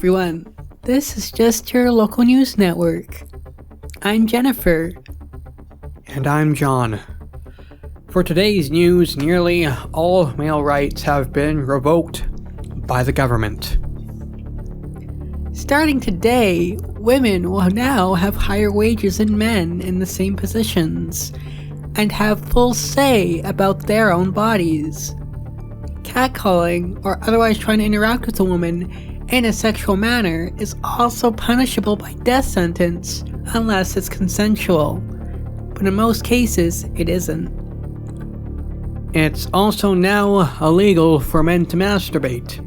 everyone. This is just your local news network. I'm Jennifer. And I'm John. For today's news, nearly all male rights have been revoked by the government. Starting today, women will now have higher wages than men in the same positions and have full say about their own bodies. Catcalling or otherwise trying to interact with a woman in a sexual manner is also punishable by death sentence unless it's consensual, but in most cases it isn't. It's also now illegal for men to masturbate,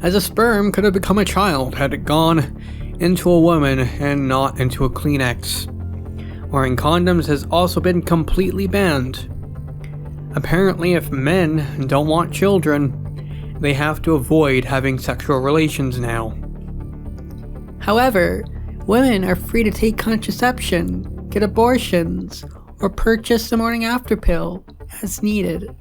as a sperm could have become a child had it gone into a woman and not into a Kleenex. Wearing condoms has also been completely banned. Apparently, if men don't want children, they have to avoid having sexual relations now. However, women are free to take contraception, get abortions, or purchase the morning after pill as needed.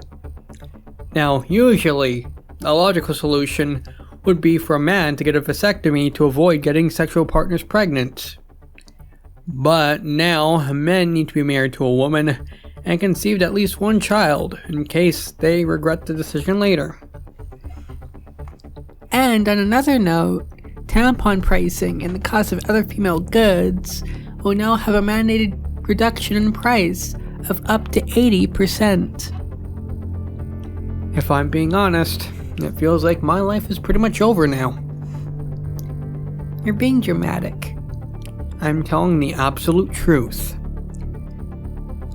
Now, usually, a logical solution would be for a man to get a vasectomy to avoid getting sexual partners pregnant. But now, men need to be married to a woman and conceived at least one child in case they regret the decision later. And on another note, tampon pricing and the cost of other female goods will now have a mandated reduction in price of up to 80%. If I'm being honest, it feels like my life is pretty much over now. You're being dramatic. I'm telling the absolute truth.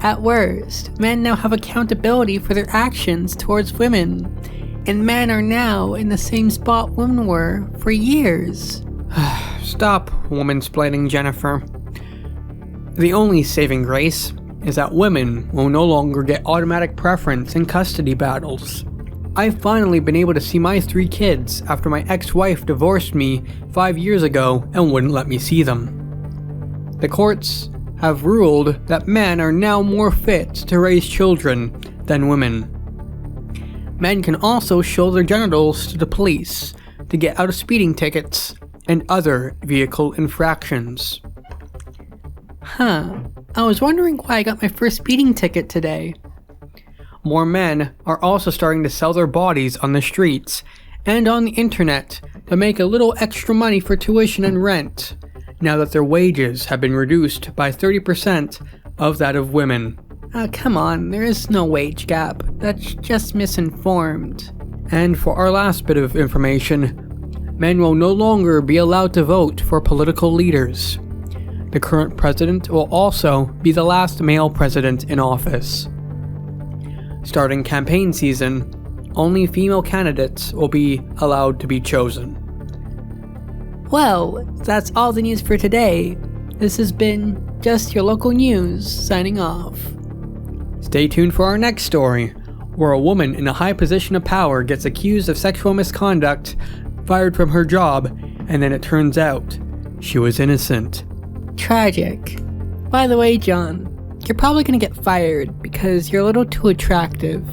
At worst, men now have accountability for their actions towards women, and men are now in the same spot women were for years. Stop womansplaining, Jennifer. The only saving grace is that women will no longer get automatic preference in custody battles. I've finally been able to see my 3 kids after my ex-wife divorced me 5 years ago and wouldn't let me see them. The courts have ruled that men are now more fit to raise children than women. Men can also show their genitals to the police to get out of speeding tickets and other vehicle infractions. I was wondering why I got my first speeding ticket today. More men are also starting to sell their bodies on the streets and on the internet to make a little extra money for tuition and rent, now that their wages have been reduced by 30% of that of women. Come on, there is no wage gap. That's just misinformed. And for our last bit of information, men will no longer be allowed to vote for political leaders. The current president will also be the last male president in office. Starting campaign season, only female candidates will be allowed to be chosen. Well, that's all the news for today. This has been Just Your Local News, signing off. Stay tuned for our next story, where a woman in a high position of power gets accused of sexual misconduct, fired from her job, and then it turns out she was innocent. Tragic. By the way, John, you're probably gonna get fired because you're a little too attractive.